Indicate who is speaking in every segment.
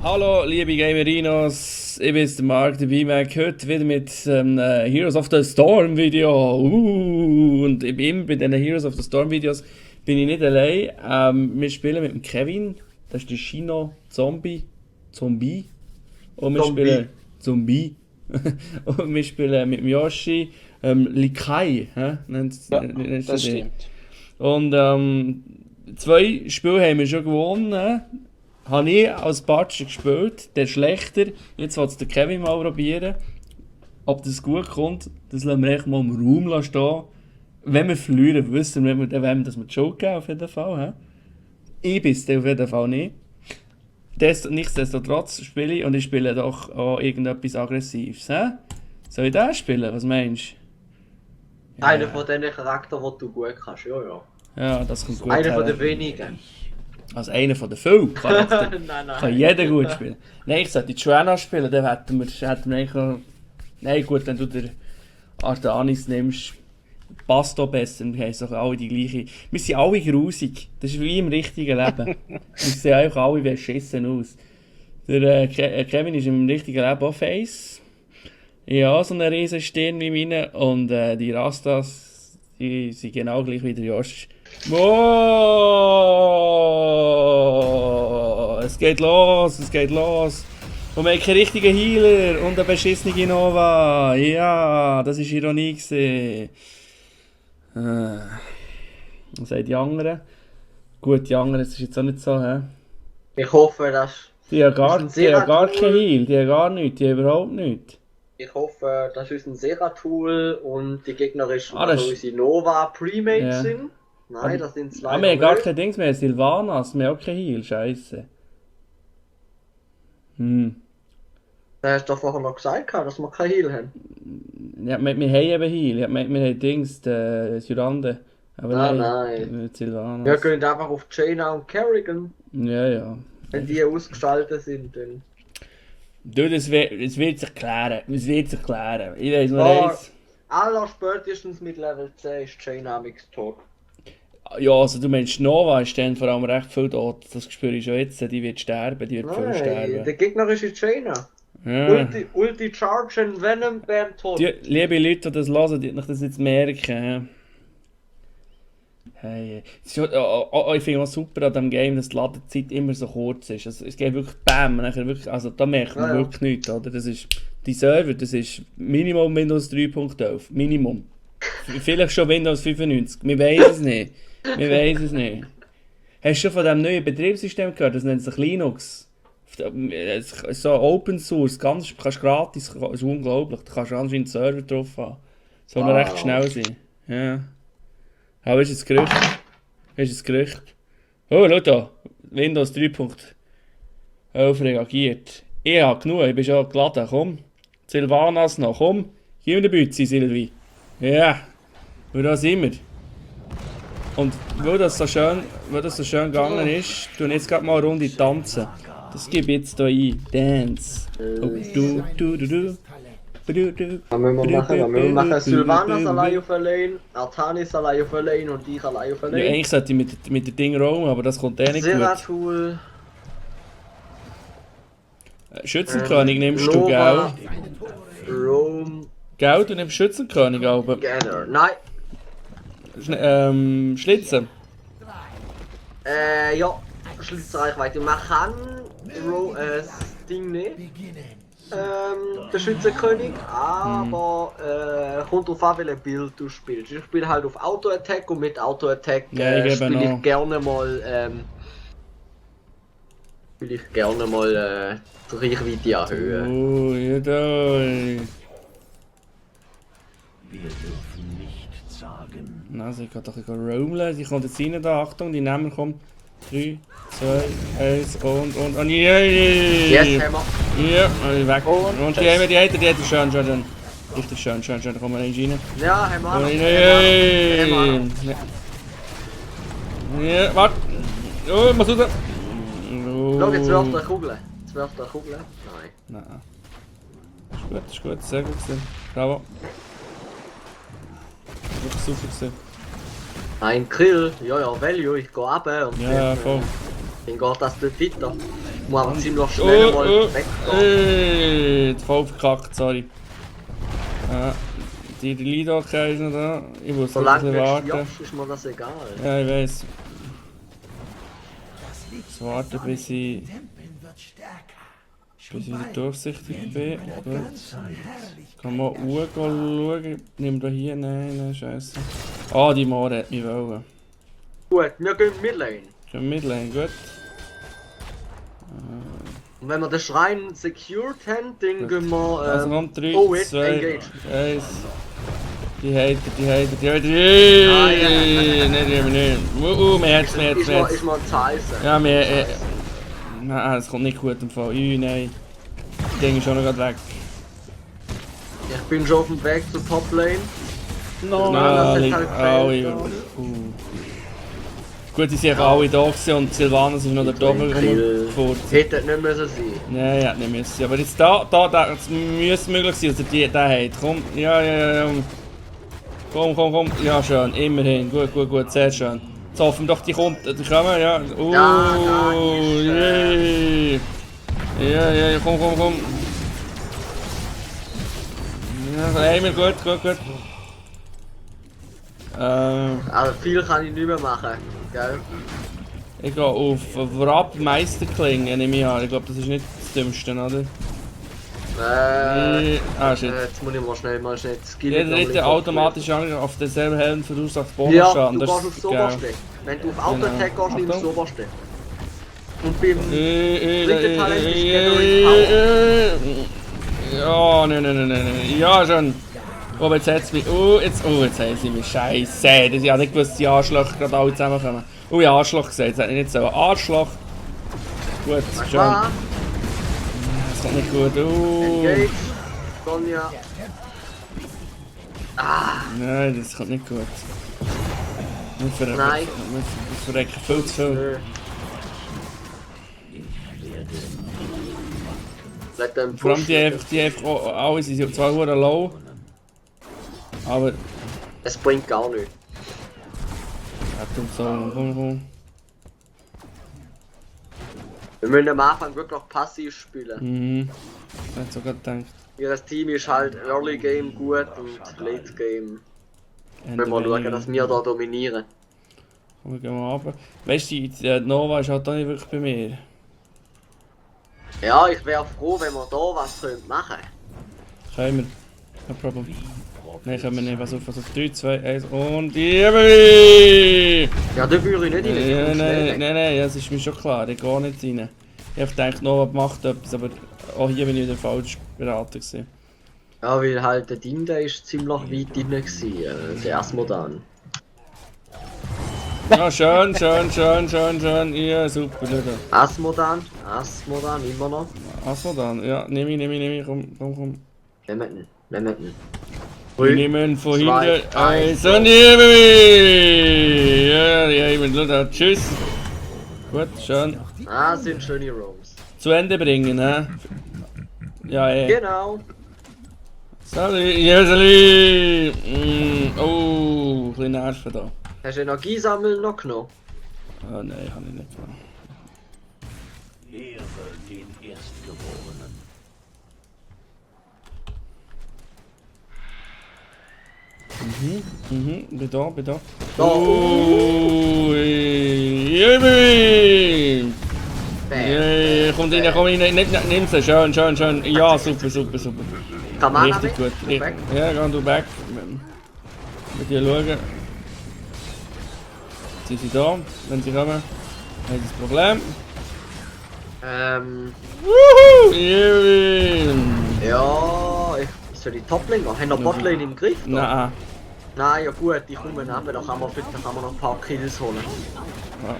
Speaker 1: Hallo liebe Gamerinos, ich bin der Marc, der B-Mac, heute wieder mit Heroes of the Storm Video. Und ich bin immer bei diesen Heroes of the Storm Videos bin ich nicht allein. Wir spielen mit dem Kevin, das ist der Shino Zombie. Und wir spielen Zombie. Und wir spielen mit dem Yoshi Likai.
Speaker 2: Das stimmt.
Speaker 1: Und 2 Spiele haben wir schon gewonnen. Habe ich als Batscher gespielt, der schlechter. Jetzt will es der Kevin mal probieren. Ob das gut kommt, das lassen wir echt mal im Raum stehen. Wenn wir verlieren, wissen wir, wem wir die Schuld geben, auf jeden Fall. He? Ich bin es auf jeden Fall nicht. Nichtsdestotrotz spiele ich und ich spiele doch auch irgendetwas Aggressives. He? Soll ich das spielen? Was meinst du? Ja.
Speaker 2: Einer von diesen Charakteren, die du gut kannst, ja.
Speaker 1: Ja, das kommt gut.
Speaker 2: Einer von den wenigen.
Speaker 1: Also einer von den vielen kann jeder gut spielen. Nein, ich sollte die Joanna spielen, dann hätten wir eigentlich noch... Nein gut, wenn du den Artanis nimmst, passt auch besser. Wir haben doch alle die gleiche... Wir sind alle grusig. Das ist wie im richtigen Leben. Wir sehen einfach alle wie beschissen aus. Der Kevin ist im richtigen Leben auch Face. Ja, so eine riesen Stirn wie meine. Und die Rastas, die sind genau gleich wie der Josh. Oh, es geht los. Und wir haben keinen richtigen Healer und eine beschissene Nova. Ja, das war Ironie gewesen. Was sagen die anderen? Gut, die anderen, das ist jetzt auch nicht so, hä?
Speaker 2: Ich hoffe, dass...
Speaker 1: Die haben gar keinen Heal, die haben gar nichts, die haben überhaupt nichts.
Speaker 2: Ich hoffe, dass es ein Sera-Tool und die gegnerischen,
Speaker 1: also
Speaker 2: unsere Nova Premates sind. Nein, das sind 2.
Speaker 1: Wir haben gar kein Dings mehr, Sylvanas, wir haben auch kein Heal, scheiße.
Speaker 2: Du hast doch vorher noch gesagt, dass wir kein Heal haben.
Speaker 1: Ja, wir haben eben Heal, ja, wir haben Dings, Syrande. Aber
Speaker 2: nein.
Speaker 1: Sylvanas.
Speaker 2: Wir gehen einfach auf Jaina und Kerrigan.
Speaker 1: Ja.
Speaker 2: Wenn die ausgeschaltet sind, dann...
Speaker 1: Du, das wird sich klären. Ich weiss noch eins.
Speaker 2: Aller spätestens mit Level 10 ist Jaina tot.
Speaker 1: Ja, also du meinst, Nova ist dann vor allem recht viel tot. Das spüre ich schon jetzt. Die wird sterben, die wird voll sterben.
Speaker 2: Der Gegner ist Jaina.
Speaker 1: Ja.
Speaker 2: Ulti Charge and Venom wären tot.
Speaker 1: Die, liebe Leute, die das hören, die das jetzt merken. Hey, ich finde auch super an diesem Game, dass die Ladezeit immer so kurz ist. Also, es geht wirklich BAM, also da merkt man wirklich nichts. Oder? Das ist, die Server, das ist Minimum Windows 3.11. Minimum. Vielleicht schon Windows 95. Wir weiss es nicht. Hast du schon von diesem neuen Betriebssystem gehört? Das nennt sich Linux. So Open Source, kannst gratis, das ist unglaublich. Da kannst du anscheinend Server drauf haben. Soll noch recht schnell sein. Ja. Aber ist das Gerücht? Oh, schau da. Windows 3.11 reagiert. Ich habe genug, ich bin schon geladen. Komm. Sylvanas noch, komm. Gib mir den Bützi, Silvi. Ja. Und da sind wir. Und weil das so schön gegangen ist, tun jetzt gerade mal eine Runde tanzen. Das gebe ich jetzt hier ein. Dance. Oh, du.
Speaker 2: Was müssen wir machen? Sylvanas allein auf der Lane, Artanis allein auf der Lane und ich allein auf der Lane.
Speaker 1: Ja, eigentlich sollte ich mit dem Ding roamen, aber das kommt eh nicht gut.
Speaker 2: Sera-Tool.
Speaker 1: Schützenkönig nimmst du, gell?
Speaker 2: Rome.
Speaker 1: Gell, du nimmst Schützenkönig, aber...
Speaker 2: Nein.
Speaker 1: Schlitzen.
Speaker 2: Ja. Schlitzreichweite. Man kann das Ding nicht. Der Schützenkönig, aber kommt drauf an, welches Bild du spielst. Ich spiele halt auf Auto-Attack und mit Auto-Attack spiele ich gerne mal die Reichweite erhöhen.
Speaker 1: Oh, ja da.
Speaker 3: Wir dürfen nicht sagen.
Speaker 1: Also ich kann doch roamen, die kommt jetzt rein da, Achtung, die Namen kommen. 3, 2, 1 und
Speaker 2: Yes, haben wir.
Speaker 1: Ja, weg. Und die hat schön. Richtig schön, da kommen wir rein.
Speaker 2: Ja, haben wir.
Speaker 1: Ja, warte. Oh, mach raus.
Speaker 2: Schau, jetzt wirft er Kugeln. Nein.
Speaker 1: Ist gut, sehr gut gewesen. Bravo. Wirklich super gewesen.
Speaker 2: Ein Grill, ja, Value, ich gehe runter und
Speaker 1: ja, voll.
Speaker 2: dann geht das dort weiter. Muss aber ziemlich schnell mal weggehen.
Speaker 1: Voll verkackt, sorry. Die Lido ist noch da. Ich muss noch ein
Speaker 2: Solange
Speaker 1: bisschen
Speaker 2: du
Speaker 1: warten.
Speaker 2: stirbst, ist mir das egal.
Speaker 1: Ja, ich weiß. Jetzt warten, bis ich wieder durchsichtig bin. Gut. Kann man schauen. Nimm da hier. Nein, scheiße. Ah, die Mare hat mich wollen.
Speaker 2: Gut, wir gehen Midlane.
Speaker 1: Können wir mitlegen, gut.
Speaker 2: Und wenn wir den Schrein secured haben, dann gehen wir.
Speaker 1: Also kommt 3,
Speaker 2: oh, jetzt
Speaker 1: 2,
Speaker 2: engage.
Speaker 1: 1. Die Hater.
Speaker 2: Nein,
Speaker 1: Nicht, mehr Herz.
Speaker 2: Ist mal ein Zeichen.
Speaker 1: Ja, nein, es kommt nicht gut im Fall. Nein. Die Dinge schon noch gerade weg.
Speaker 2: Ich bin schon auf dem Weg zur Toplane.
Speaker 1: No,
Speaker 2: das hat halt
Speaker 1: alle.
Speaker 2: gefehlt.
Speaker 1: Gut, die sind alle da gewesen und Sylvanas ist noch der Doppel rumgefahren.
Speaker 2: Hätte nicht müssen sein.
Speaker 1: Nein, ja, nicht müssen. Aber jetzt da, es müsste möglich sein, dass er den hat. Komm, ja. Komm. Ja, schön, immerhin. Gut, sehr schön. Jetzt hoffen wir doch, die kommen, ja. Ja, komm. Ja, einmal gut.
Speaker 2: Also viel kann ich nicht mehr machen, gell?
Speaker 1: Ich gehe auf Wrap Meisterklinge, nehme ich an. Ich glaube, das ist nicht das Dümmste, oder? Shit.
Speaker 2: Jetzt muss ich mal schnell die Skill.
Speaker 1: Jeder dritte automatische Angriff auf derselben Helden verursacht
Speaker 2: Ja,
Speaker 1: Bonusschaden.
Speaker 2: du gehst aufs Oberste. Wenn du auf Auto-Attack gehst, nimmst du das Oberste. Und beim dritten Talent ist Gathering Power.
Speaker 1: Ja, nein. Ja, schon. Oh, jetzt hat es mich. Jetzt haben sie mich. Scheiße. Ich habe nicht gewusst, dass die Arschlöcher gerade alle zusammenkommen. Ich habe Arschloch gesagt. Das hätte ich nicht so. Arschloch. Gut, schon. Das kommt nicht gut.
Speaker 2: Engage. Sonja.
Speaker 1: Nein, das kommt nicht gut.
Speaker 2: Nein.
Speaker 1: Wir verrecken viel zu viel. Vor allem die einfach alle sind zwar sehr low. Aber.
Speaker 2: Es bringt gar nichts.
Speaker 1: Komm.
Speaker 2: Wir müssen am Anfang wirklich passiv spielen.
Speaker 1: Ich hätte sogar gedacht.
Speaker 2: Ihr Team ist halt Early Game gut und Late Game. Wenn wir schauen, dass wir da dominieren.
Speaker 1: Komm, wir gehen mal runter. Weißt du, die Nova ist halt auch nicht wirklich bei mir.
Speaker 2: Ja, ich wäre froh, wenn wir da was machen könnten.
Speaker 1: Können wir. Kein Problem. Nein, können wir nicht. Was auf 3, 2, 1 und Jimmy!
Speaker 2: Ja, da würde ich nicht rein.
Speaker 1: Nein, das ist mir schon klar. Ich gehe nicht rein. Ich habe gedacht, Nova macht etwas, aber auch hier bin ich wieder falsch beraten gewesen.
Speaker 2: Ja, weil halt der Ding, der ist ziemlich weit drin gewesen, der Asmodan.
Speaker 1: Ja, schön. Ja, super, Leute.
Speaker 2: Asmodan, immer noch.
Speaker 1: Asmodan, ja, nehme ich, komm.
Speaker 2: Nehmen ihn.
Speaker 1: Wir nehmen von
Speaker 2: zwei,
Speaker 1: hinten
Speaker 2: eins,
Speaker 1: und Jimmy! Ja, ich bin Leute, tschüss. Gut, schön.
Speaker 2: Sind schöne Roams.
Speaker 1: Zu Ende bringen, hä? Ja,
Speaker 2: Genau.
Speaker 1: Salut! Oh, ein bisschen Nerven da.
Speaker 2: Hast du Energiesammeln noch genommen?
Speaker 1: Oh nein, habe ich nicht gemacht.
Speaker 3: Ehre den Erstgeborenen.
Speaker 1: Bin da.
Speaker 2: Oh,
Speaker 1: Jimmy! Komm rein, nimm sie, schön. Ja, super.
Speaker 2: Kann man
Speaker 1: Richtig gut. Ja, geh du weg. Mit dir schauen. Sind sie da? Wenn sie kommen, haben sie das Problem. Wuhu!
Speaker 2: Ja, soll ich Toplane machen? Haben wir Botlane im Griff?
Speaker 1: Nein.
Speaker 2: Nein, ja gut, ich komme runter, da kann man noch ein paar Kills holen.
Speaker 1: Ja.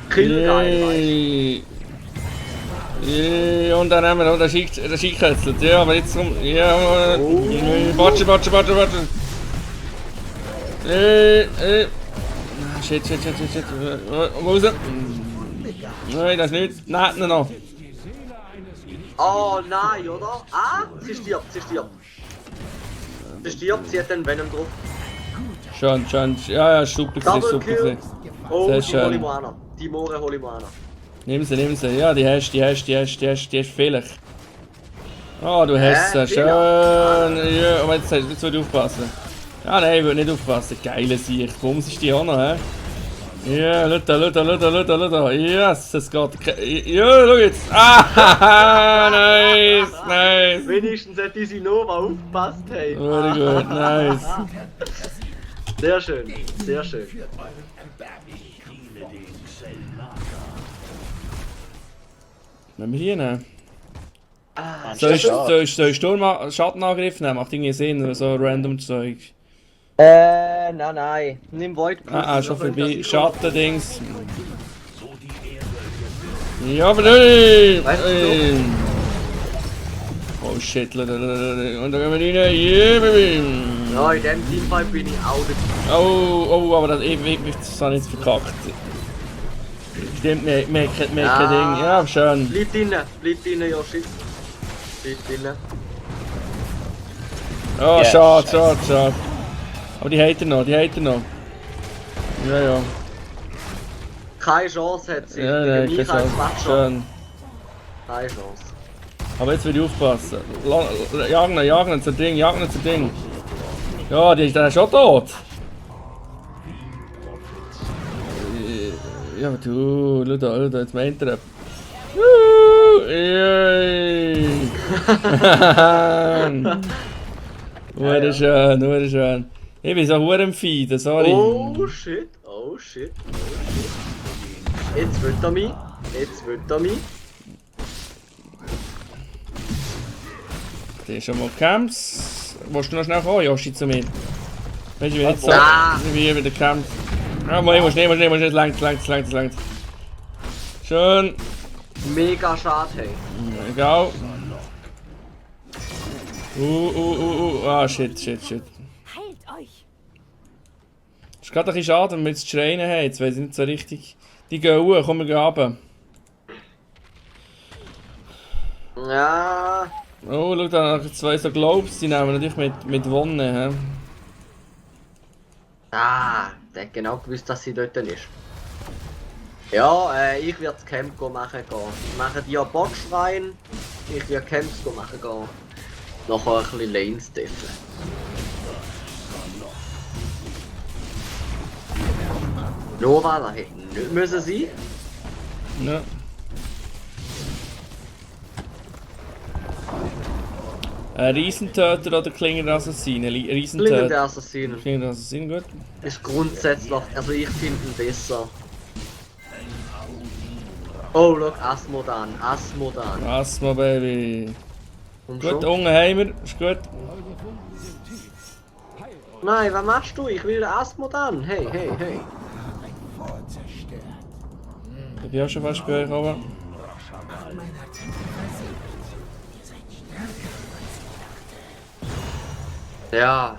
Speaker 2: Kill-Geil,
Speaker 1: Und dann haben wir noch den Skikötzelt. Ja, aber jetzt kommt. Ja, warte. Shit. Wo ist er? Nein, das ist nicht. Nein, noch.
Speaker 2: Oh nein, oder? Sie stirbt. Sie hat den Venom drauf.
Speaker 1: Schön. Ja, super
Speaker 2: Double
Speaker 1: gesehen.
Speaker 2: Kill. Oh,
Speaker 1: Sehr
Speaker 2: die hole ich
Speaker 1: schön.
Speaker 2: mal an. Die Moore hole ich mal an.
Speaker 1: Nimm sie. Ja, die hast vielleicht. Oh, du hast sie. Schön. Ja, aber jetzt musst du aufpassen. Ah nein, ich würde nicht aufpassen. Geile Sicht. Bums ist die auch noch, hä? Ja, schau da. Yes, es geht. Ja, schau jetzt. Ah, nice.
Speaker 2: Wenigstens hat diese Nova aufgepasst, hey.
Speaker 1: Very good, nice.
Speaker 2: Sehr schön.
Speaker 1: Wenn wir hier nehmen.
Speaker 2: Ist das schön?
Speaker 1: Soll ich Schattenangriff nehmen? Macht irgendwie Sinn, oder so random Zeug.
Speaker 2: Nein. Nimm Void Plus.
Speaker 1: Schon vorbei. Schattendings. Ja, aber nein!
Speaker 2: Weißt du,
Speaker 1: Oh shit, und da gehen wir rein. Yeah, baby!
Speaker 2: Ja, in dem Teamfight bin ich auch dabei.
Speaker 1: Oh, aber das habe ich jetzt verkackt. Stimmt, mir kein Ding. Ja, schön.
Speaker 2: Bleib drinnen, Yoshi. Bleib drinnen.
Speaker 1: Oh, schade. Aber die hat er noch. Ja.
Speaker 2: Keine Chance hat sie.
Speaker 1: Ja,
Speaker 2: Gegen mich
Speaker 1: keine
Speaker 2: als
Speaker 1: Chance.
Speaker 2: Matchup.
Speaker 1: Schön.
Speaker 2: Keine Chance.
Speaker 1: Aber jetzt will ich aufpassen. Jagen zum Ding. Ja, der ist schon tot. Ja, du, schau da, jetzt meint er. Yay! Hure schön. Ich bin so hure am Feeden, sorry.
Speaker 2: Oh shit. Jetzt wird er mich.
Speaker 1: Der ist schon mal Camps. Willst du noch schnell kommen, Yoshi, zu mir? Weißt du, wie nicht so. Wie wieder Camps. Ah, ich muss nicht, es langt. Schön.
Speaker 2: Mega schade, hey.
Speaker 1: Egal. Ah, shit.
Speaker 4: Heilt euch!
Speaker 1: Ist gerade ein bisschen schade, wenn wir jetzt die Schreine haben. Jetzt weiss ich nicht so richtig. Die gehen hoch, komm, wir gehen runter.
Speaker 2: Ja.
Speaker 1: Oh, schau da, zwei so Globes, die nehmen wir natürlich mit Wonne. He?
Speaker 2: Der hat genau gewusst, dass sie dort ist. Ja, ich werde das Camp machen gehen. Ich mache die Box rein. Ich werde Camps machen gehen. Nachher ein bisschen Lanes deffen. Nova, da hätten nicht müssen sein.
Speaker 1: Ja. Riesentöter oder klingende Assassine? Riesentöter.
Speaker 2: Klingende Assassinen.
Speaker 1: Klingende Assassine, gut.
Speaker 2: Ist grundsätzlich, also ich finde ihn besser. Oh, look, Asmodan.
Speaker 1: Asthma, Baby.
Speaker 2: Und
Speaker 1: Gut,
Speaker 2: schon?
Speaker 1: unten haben wir, ist gut.
Speaker 2: Nein, was machst du? Ich will den Asmodan. Hey.
Speaker 1: Ich bin auch schon fast bei euch oben.
Speaker 2: Ja.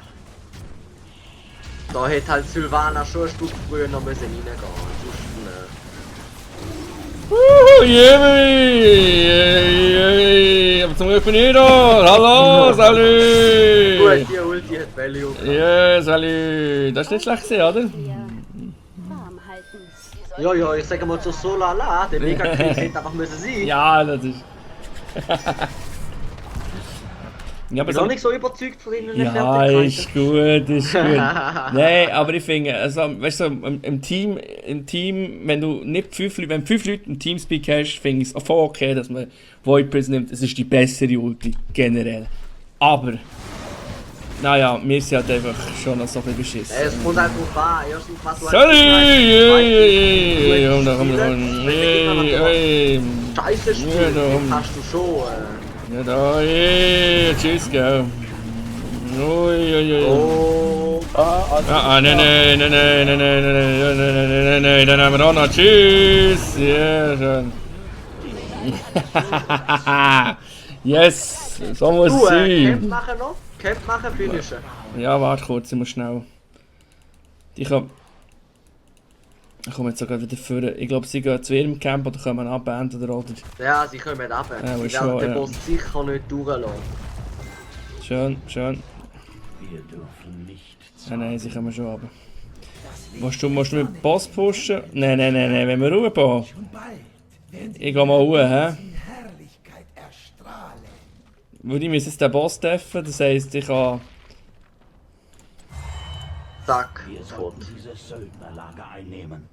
Speaker 2: Da hätte halt Sylvana schon ein Stück früher noch reingehen müssen.
Speaker 1: Yeah, aber zum Glück bin ich da. Hallo, salut.
Speaker 2: Gut, die Ulti hat Value.
Speaker 1: Ja, salut. Das ist nicht schlecht gewesen, oder?
Speaker 4: Warm halten.
Speaker 2: Ja, ich sag mal so lala, der Mega-Krieg hätte einfach müssen sein.
Speaker 1: Ja, das ist... Ja,
Speaker 2: Ich bin auch nicht so überzeugt von ihnen.
Speaker 1: Ja, ist gut. Nein, aber ich finde, also, weißt du, im Team, wenn du nicht 5 Leute, wenn 5 Leute im Teamspeak hast, finde ich es voll okay, dass man Vipers nimmt. Es ist die bessere Ulti, generell. Aber, naja, mir ist halt einfach schon noch so viel beschissen.
Speaker 2: Es kommt halt drauf an. Erstens, was du Scheiße spielst, hast du schon.
Speaker 1: Ja, da, tschüss, gell.
Speaker 2: Oh.
Speaker 1: Nein, dann haben wir auch noch tschüss. Ja, schön. Yes, so muss es sein.
Speaker 2: Camp machen noch? Camp machen, finishen.
Speaker 1: Ja, warte kurz, ich muss schnell. Ich komme jetzt sogar wieder vor. Ich glaube, sie gehen zu ihrem Camp oder kommen abbeenden oder?
Speaker 2: Ja, sie kommen ab.
Speaker 1: Ja,
Speaker 2: Sie
Speaker 1: schon,
Speaker 2: werden den
Speaker 1: ja.
Speaker 2: Boss sicher nicht durchlassen.
Speaker 1: Schön.
Speaker 3: Wir dürfen nicht
Speaker 1: Nein, sie kommen schon runter. Musst du mit dem Boss pushen? Nein, wenn wir Ruhe bauen. Ich geh mal hoch, hä? Weil ich muss jetzt den Boss treffen, das heisst, ich kann...
Speaker 2: Zack,
Speaker 3: Wir
Speaker 2: tot.
Speaker 3: sollten dieses Söldnerlager einnehmen.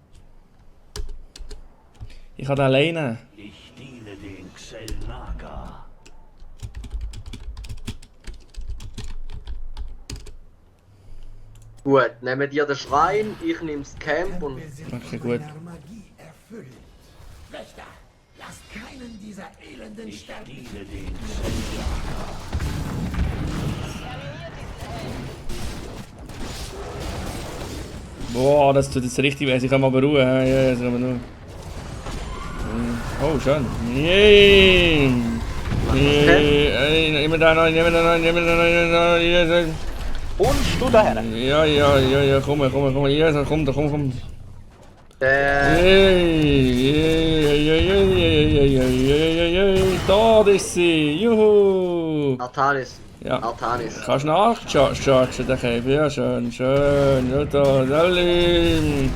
Speaker 1: Ich kann den alleine.
Speaker 3: Ich diene den Xel'Naga.
Speaker 2: Gut, nehmen dir den Schrein, ich nehme das Camp und...
Speaker 1: Okay, gut.
Speaker 5: Wächter, lasst keinen dieser Elenden
Speaker 3: Ich
Speaker 5: sterben.
Speaker 3: diene den Xel'Naga.
Speaker 1: Boah, das tut jetzt richtig weh. Ich kann mal beruhen. Ja, ja, das kann man nur. Oh, schön. Yay! Yay! Immer da noch, immer da noch, immer da noch.
Speaker 6: Und du daher.
Speaker 1: Ja, ja, ja, ja, komm, komm, komm. Ja, komm, komm, komm.
Speaker 2: Der...
Speaker 1: Da ist sie! Juhu!
Speaker 2: Artanis.
Speaker 1: Ja.
Speaker 2: Artanis.
Speaker 1: Kannst du nachchargen, den Käfer? Ja, schön, schön. Ja, da, Salim.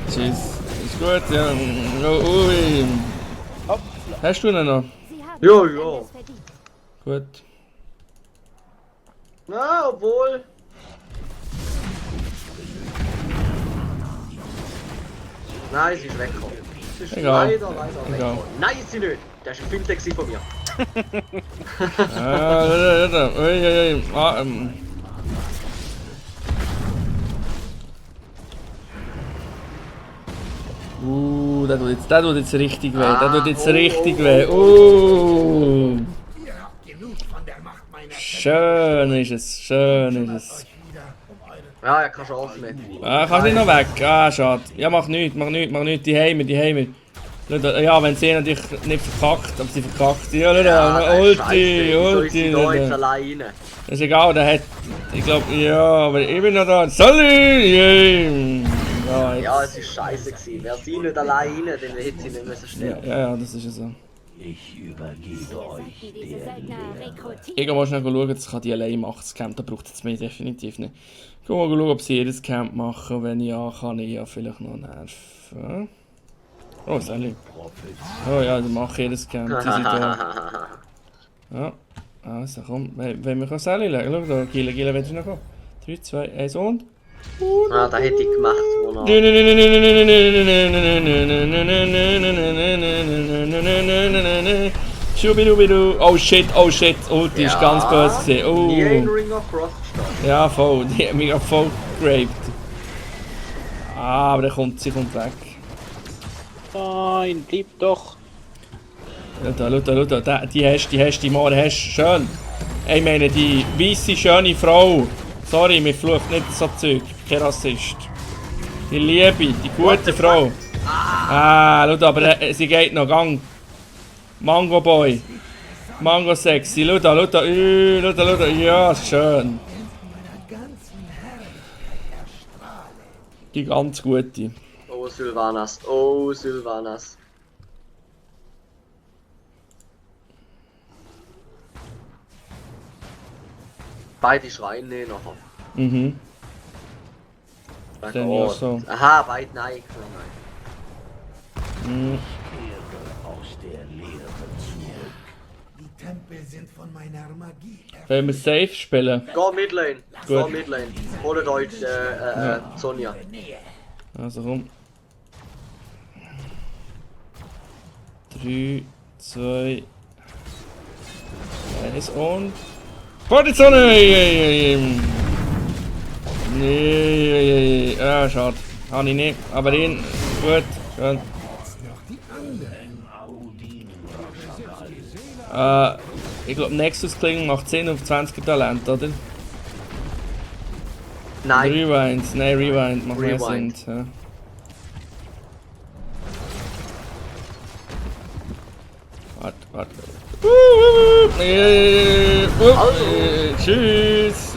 Speaker 1: Tschüss. Ist gut, ja. Ui. Hast du ihn noch?
Speaker 4: Sie haben
Speaker 2: Ja,
Speaker 4: nicht
Speaker 2: ja.
Speaker 4: alles verdient.
Speaker 1: Gut.
Speaker 2: Na, obwohl... Nein, sie ist weggekommen. Sie ist
Speaker 1: Egal.
Speaker 2: leider
Speaker 1: Egal.
Speaker 2: weggekommen. Nein, ist sie nicht. Das war ein Fintech von mir.
Speaker 1: Ah, ui, ui, ui. Ah, der tut jetzt richtig weh. Der tut jetzt richtig weh.
Speaker 5: Ihr habt genug von der Macht meiner
Speaker 1: Schön ist es, schön ist es.
Speaker 2: Ja, er kann schlafen nicht.
Speaker 1: Ah, kannst nicht noch weg? Ah, schade. Ja, mach nichts, mach nichts, mach nichts. Die Heime, die Heime. Ja, wenn sie natürlich nicht verkackt, aber sie verkackt. Ja,
Speaker 2: das ist
Speaker 1: Ulti,
Speaker 2: scheisse. Wieso ist sie da jetzt
Speaker 1: Ulti.
Speaker 2: alleine?
Speaker 1: Das ist egal, der hat... Ich glaube, ja, aber ich bin noch da. Sally! Ja, jetzt.
Speaker 2: Ja, es war scheiße gewesen. Wäre sie nicht alleine, dann hätte sie nicht müssen sterben.
Speaker 1: Ja, das ist ja so.
Speaker 3: Ich übergebe euch
Speaker 4: Sollten diese
Speaker 3: der
Speaker 4: Söldner
Speaker 3: Lehre.
Speaker 4: rekrutieren.
Speaker 1: Ich gehe mal schnell schauen, das kann die allein machen, das Camp, da braucht es mich definitiv nicht. Ich gehe mal schauen, ob sie jedes Camp machen, wenn ja, kann ich ja vielleicht noch nerven. Oh, Sally. Oh ja, dann mache ich jedes Camp, sie sind da. Ja, also komm, wenn wir Sally legen, schau da, Gila, willst du noch kommen? 3, 2, 1 und...
Speaker 2: Ah, da hätte ich gemacht, wo noch...
Speaker 1: Schubidubidu. Oh shit, Ulti ist ganz böse gewesen.
Speaker 2: Nie in
Speaker 1: Oh.
Speaker 2: Ring of Frost gestanden.
Speaker 1: Ja, voll, die hat mich auch voll geraped. Ah, aber sie kommt weg.
Speaker 6: Nein, bleib doch.
Speaker 1: Schau, die Mare hast du. Schön. Ich meine, die weisse, schöne Frau. Sorry, mir flucht nicht so Zeug. Kein Rassist. Die Liebe, die gute Frau. Ah, schau, aber sie geht noch. Gang. Mango Boy. Mango Sexy. Schau da. Ja, schön. Die ganz gute.
Speaker 2: Oh, Sylvanas. Oh, Sylvanas. Beide schreien nicht nachher.
Speaker 1: Mhm.
Speaker 2: Sag,
Speaker 1: Dann ja so.
Speaker 2: Aha, beide nein.
Speaker 1: Mhm.
Speaker 3: Kehre aus der Lehre zurück.
Speaker 5: Die Tempel sind von meiner Magie erfüllt.
Speaker 1: Wollen wir safe spielen?
Speaker 2: Go Midlane.
Speaker 1: Gut.
Speaker 2: Go Midlane. Holt euch Sonja.
Speaker 1: Also komm. 3, 2, 1 und... Partizone! Nee, ah, schade. Habe ich nicht, aber ihn. Gut, schön. Ich glaube Nexus Kling macht 10 auf 20 Talent, oder?
Speaker 2: Nein.
Speaker 1: Rewind, nein, Rewind macht mehr Sinn.
Speaker 2: Rewind.
Speaker 1: Ja. Warte. Tschüss!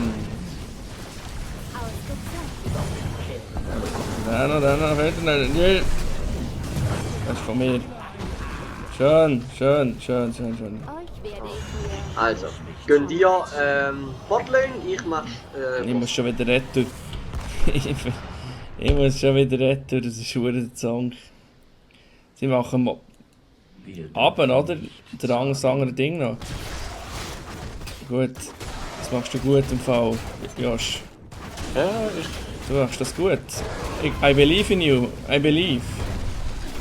Speaker 1: Dann hinten. Nee. Das ist von mir. Schön.
Speaker 4: Euch werde ich hier.
Speaker 2: Also, gönn dir Botlane, ich mach
Speaker 1: Ich muss schon wieder retten. Ich muss schon wieder retten, das ist schon der Song. Sie machen Aber, oder? Das andere Ding noch. Gut. Das machst du gut im Fall, Josh.
Speaker 6: Ja, ist...
Speaker 1: Du machst das gut. I believe in you. I believe.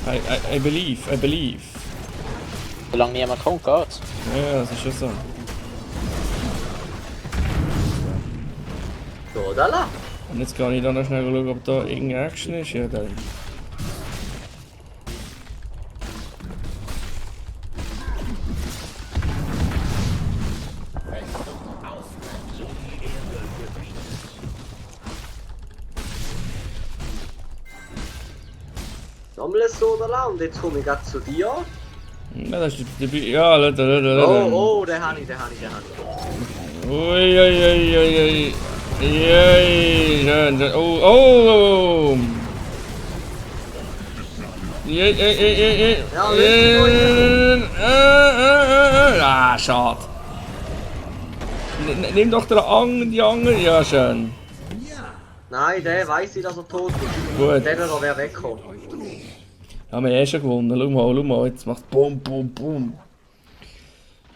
Speaker 1: I believe.
Speaker 6: Solange niemand kommt, geht's.
Speaker 1: Ja, das ist schon so.
Speaker 2: So, da la.
Speaker 1: Und jetzt kann ich dann noch schnell schauen, ob da irgendeine Action ist. Ja, dann.
Speaker 2: Nochmal so, da la. Und jetzt komme ich grad zu dir.
Speaker 1: Ja, das ist der. Ja, Leute.
Speaker 2: Oh, den habe ich.
Speaker 1: Ui. Schön. Oh. Ah, schade. Nimm doch die Angel. Ja, schön.
Speaker 2: Nein, der weiss ich, dass er tot ist.
Speaker 1: Gut.
Speaker 2: Der da wäre weggekommen.
Speaker 1: Ja, wir haben schon gewonnen. Schau mal. Jetzt macht Bum.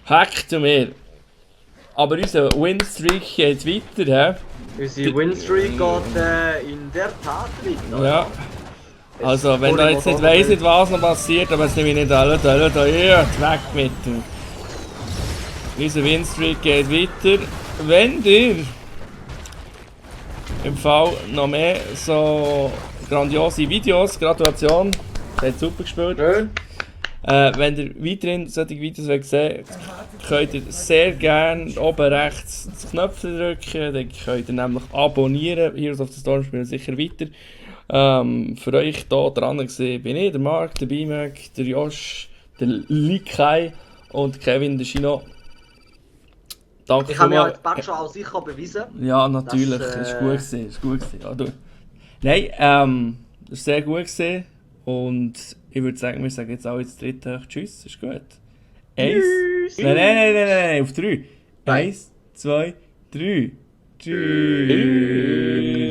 Speaker 1: Hack zu mir. Aber unser Winstreak geht weiter, hä?
Speaker 2: Unsere Winstreak geht in der Tat weiter.
Speaker 1: Ja. Also, wenn da jetzt nicht weiss, was noch passiert, aber jetzt nehme ich nicht alle, ja, weg mit dem. Unser Winstreak geht weiter. Wenn ihr im Fall noch mehr so grandiose Videos, Gratulation, das hat super gespielt.
Speaker 2: Schön.
Speaker 1: Wenn ihr weiterhin solche Videos sehen wollt, könnt ihr sehr gerne oben rechts das Knöpfchen drücken, dann könnt ihr nämlich abonnieren. Heroes of the Storm spielen sicher weiter. Für euch hier dran gesehen bin ich, der Marc, der B-Mac, der Josh, der Likai und Kevin, der Chino. Danke
Speaker 2: Ich habe mir
Speaker 1: vielmals.
Speaker 2: als Bug schon auch sicher bewiesen.
Speaker 1: Ja, natürlich,
Speaker 2: Das,
Speaker 1: das ist gut gewesen. Ja, du. Nein, das war sehr gut gewesen. Und ich würde sagen, wir sagen jetzt auch ins dritte Tschüss, ist gut.
Speaker 2: Tschüss.
Speaker 1: Nein, auf 3.
Speaker 2: Nein.
Speaker 1: 1, 2, 3. Tschüss.